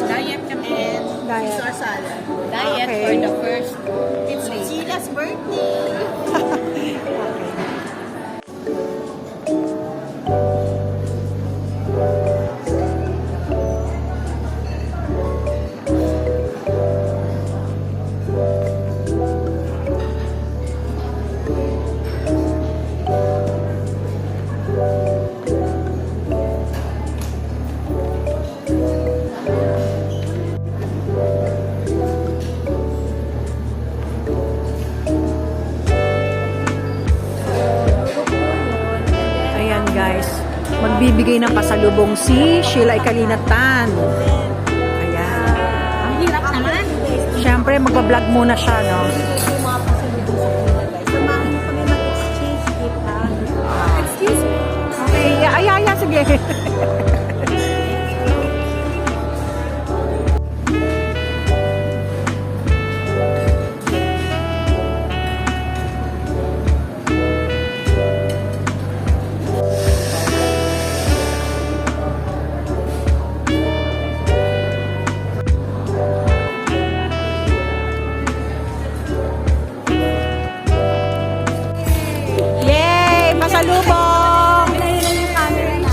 Diet kami. And Diet. Caesar salad. Diet Okay. for the first It's Sheila's birthday. Ayan guys, magbibigay ng pasalubong si Sheila Ikalinatan. Ayan. Ang hirap naman. Siyempre, magbablog muna siya, no? Samahan mo kami mag-exchange gift, ha? Excuse me. Okay, yeah, sige. Yay! Pasalubong!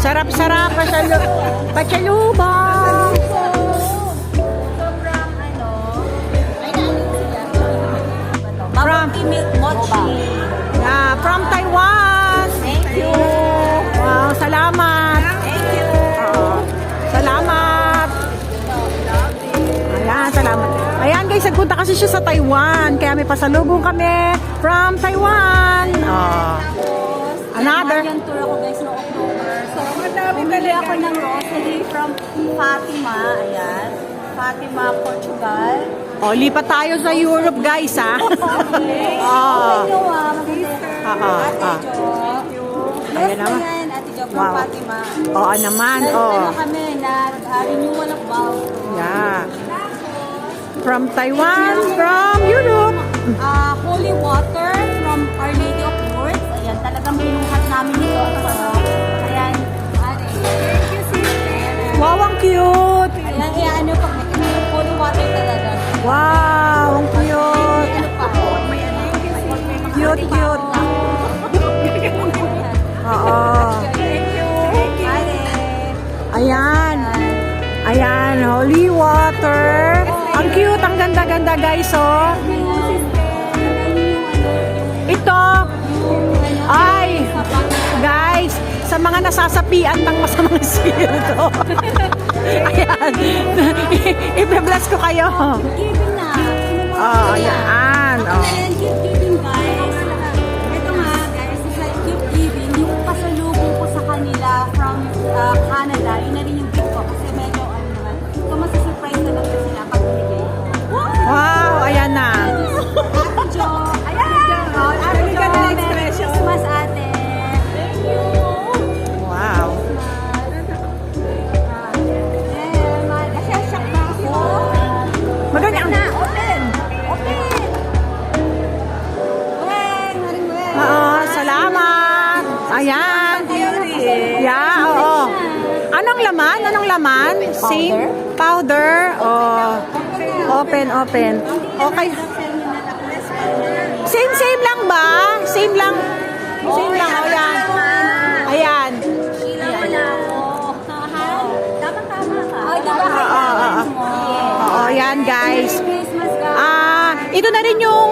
Sarap-sarap, pasalubong! Sobrang ano, ay naalala sila. From, Milk mochi. yeah, from Taiwan! Thank you. Wow, salamat! Thank you. Salamat! Ayan, salamat. Ayan guys, nagpunta kasi siya sa Taiwan. Kaya may pasalubong kami from Taiwan. Oh. Another. Yung tour ako guys no October. So, bumili ako ng rosary from Fatima. Ayan. Fatima, Portugal. Oh, lipat tayo sa Europe guys, ha? Okay. Oh. Thank you, Ate ah. Jo. Ayan Yes, naman. ayan, Ate Jo from Wow. Fatima. Oo naman, Ano oh. kami na renewal of vows. Yeah. From Taiwan, from Europe. Holy water from Our Lady of Lourdes. Ayan, talagang binuhat namin ito. So, ayan, ate. Thank you, sister. Wow, ang cute! Ayan, kaya ano, pag may holy water talaga. Wow, ang cute! Ano pa? Cute, cute. Oo. Thank you. Ate. Ayan. Ayan, holy water. Ang cute, ang ganda-ganda guys, oh. Ito, ay, guys, sa mga nasasapian ng masamang espiritu. Ayan, i-bless ko kayo. Giving na. Oh, ayan. Oh. Ayan, gift giving guys. Ito nga guys, is like gift giving. Yung pasalubong ko sa kanila from Canada, yun na rin yung gift ko. Kasi medyo ano naman. So, masusurprise na lang na sila pag binigay. Wow, ayan na. Ate Jo. Ayan! Ate Jo, Merry Christmas ate. Thank you. Wow. Kasi shock na ako. Maganda. Na, open! Open! Weng! Maring weng! Oo, salamat. Ayan. Yeah, oo. Anong laman? Anong laman? Same? Powder? Oh. Open. Okay. Same lang ba? Same lang. Same lang. O, yan. Ayan. Sheila wala ako. Tama-tama ka. Ay, diba Oo. Oo, yan guys. Christmas ka. Ito na rin yung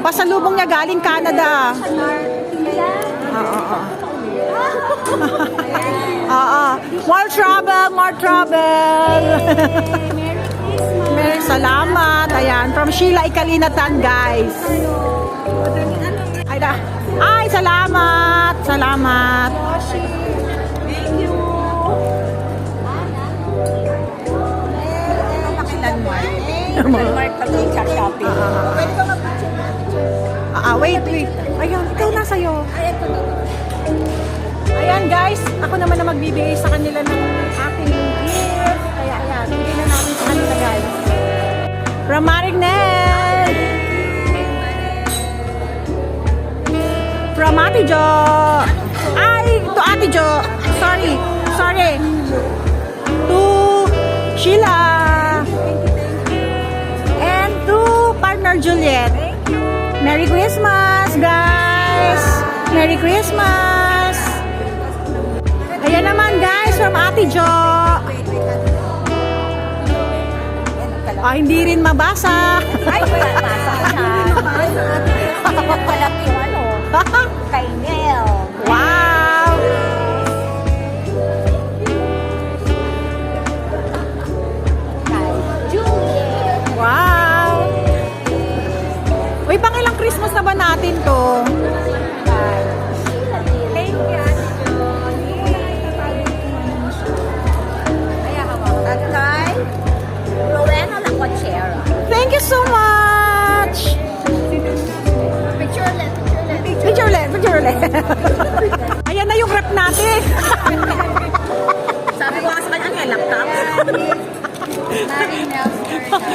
pasalubong niya galing Canada. Oo. Oo. More trouble. Merry salamat. Ayan, from Sheila Ikalinatan, guys. Ay, salamat. Thank you. Mark pati sa shopping. Wait. Ayun, ikaw na sa'yo. Ay, ito. Ayan guys, ako naman na magbibigay sa kanila ng aking gift. Kaya ayan, bigay na namin sa kanila guys. From Marignel! From Ate Jo! Ay, to Ate Jo! Sorry! To Sheila. And to partner Juliet. Merry Christmas, guys! Merry Christmas! Ayan naman, guys, from Ate Jo. Hindi rin mabasa. Ay, wala masa siya. Palaki yung ano, kay Nel. Wow! Kay Juliet. Wow! Uy, pang ilang Christmas na ba natin to? Thank you, Ate John. Kaya hawakan. At kay Rowena Lacochera. Thank you so much! Picture ulit, picture ulit. Picture ulit, picture ulit. Ayan na yung rep natin. Sabi ko nga sa kanya, may laptop.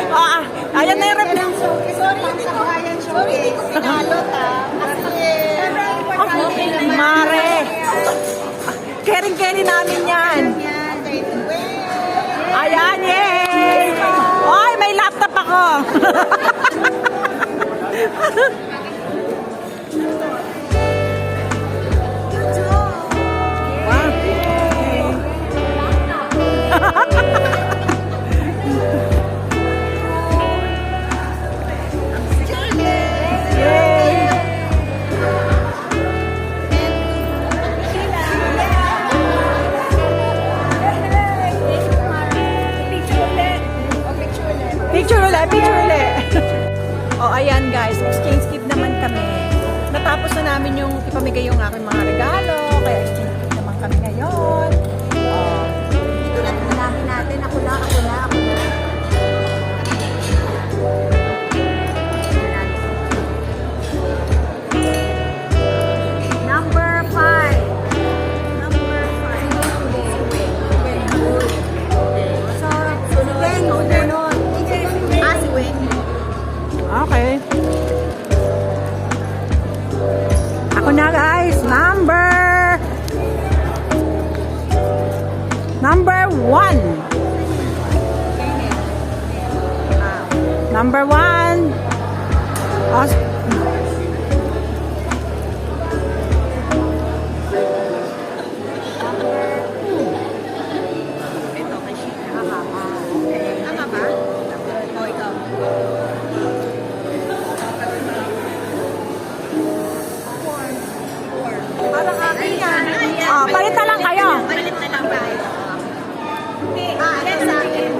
Ah, ayan na yung rep. Sorry, hindi ko kaya sorry, hindi ko pinalot Kasi, Mare. Caring-caring namin yan. Ayan, yay! Ay, may laptop ako. Yay! Picture ulit, picture ulit. O, ayan guys, exchange gift naman kami. Natapos na namin yung ipamigay yung aking mga regalo, kaya exchange gift naman kami ngayon. Ito na namin natin. Ako na. Number 5. Okay. Ako na guys, number 1. Number 1. Palitan lang kayo. Palit na lang tayo. Yan sa akin.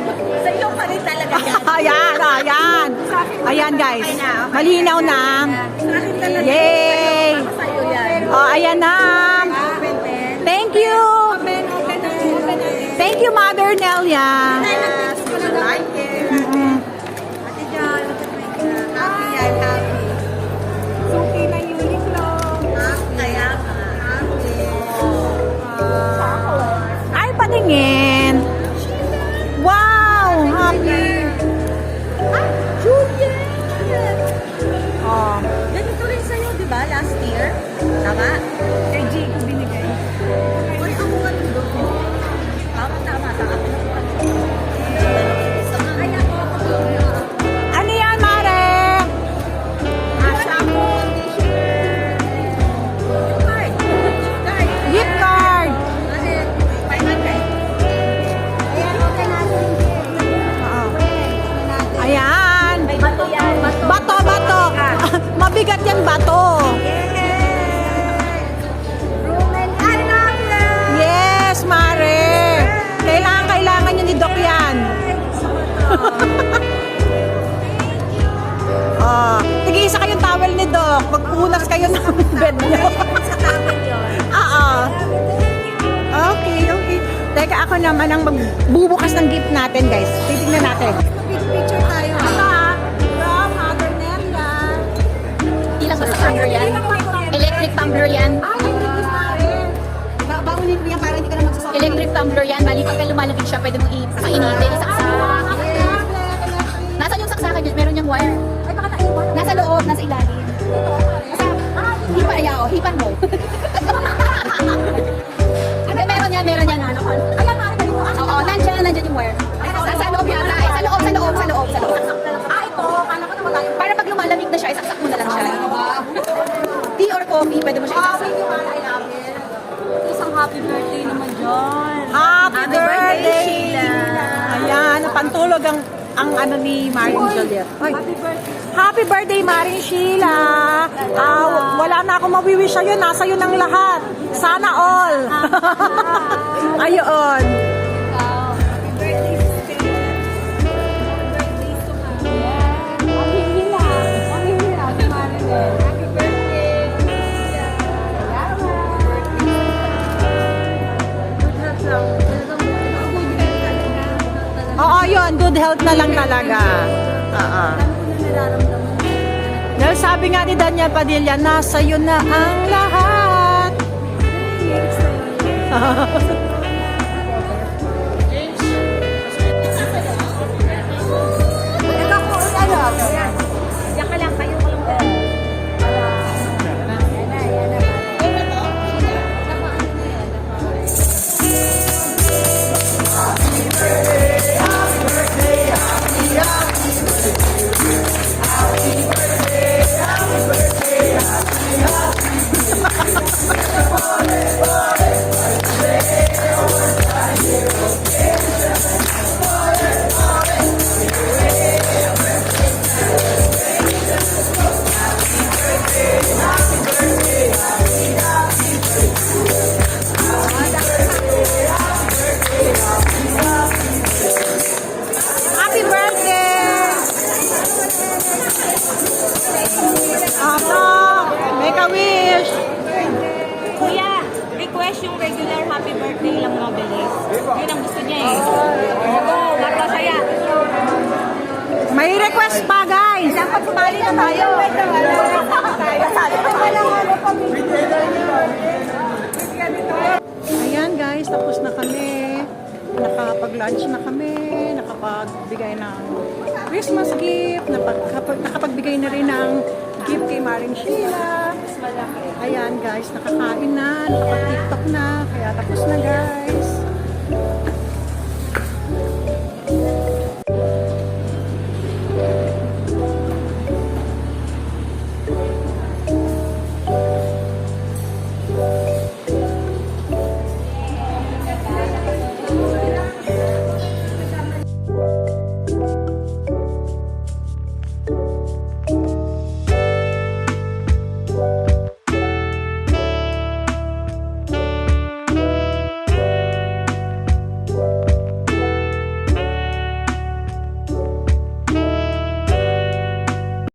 Sa iyo palit talaga yan. Ayan. Ayan guys. Malinaw na. Sa akin talaga. Yay! Sa iyo yan. Ayan na. Thank you. Thank you, Mother Nelia. Mm-mm. Ate John, happy yan, happy. Suki na Uniqlo. Kaya Ay, patingin. Wow! Happy. Juliet! Oh. Ganito rin sa'yo, di ba? Last year? Tama? Kay G ko binigay. Uy, ako nga nito. Tama. Ay, ako. Ano yan, Mare? Shampoo, t-shirt. Card. Gift card. 500. Ayan, okay natin. Oo. Ayan. May bato yan. Bato. Mabigat yan, bato. Roman, I love you. Yes, Mare. Kailangan nyo ni Doc yan. Oh, tig-isa kayong towel ni Doc. Magpunas kayo ng bed nyo. Sa tawag yun. Oo. Okay. Teka, ako naman ang magbubukas ng gift natin, guys. Titignan natin. Picture tayo. From Mother Nelia. Ilang sa tumbler yan? Electric tumbler yan. Baunin ko yan para hindi ka na magsasabi. Electric tumbler yan. Bali, pagka lumalapit siya, pwede mong painitin, isaksak. Nasaan yung saksakan dyan? Meron yung wire. Ay, baka naiwan. Nasa loob, nasa ilalim. Hipa, ayaw. Hipan mo. Meron yan. Ayan, Oo, nandyan yung wire. Nasa pantulog ang ano ni Maring Juliet. Ay, Happy birthday. happy birthday, Maring Sheila! Wala na akong mawiwish sa'yo. Nasa iyo ng lahat. Sana all. Ayun. Ikaw. Happy birthday to Stella. Happy birthday to Mami. Ang hihila. Ang hihila. Si Marilyn. Happy birthday. Salamat. Oo, yun. Good health na lang talaga. Oo. Dahil sabi nga ni Daniel Padilla, nasa iyo na ang lahat. Diyan ka lang, kayo ko lang dyan. Happy birthday! Apo, make a wish. Kuya, request yung regular happy birthday lang mabilis. Yun ang gusto niya eh. Oo, para saya. May request pa, guys. Dapat sumali na tayo. Ayan, guys, tapos na kami. Nakapag-lunch na kami. Nakapagbigay ng Christmas gift. Nakapagbigay na rin ng gift kay Maring Sheila. Ayan, guys, nakakain na. Nakapag-tiktok na. Kaya tapos na, guys.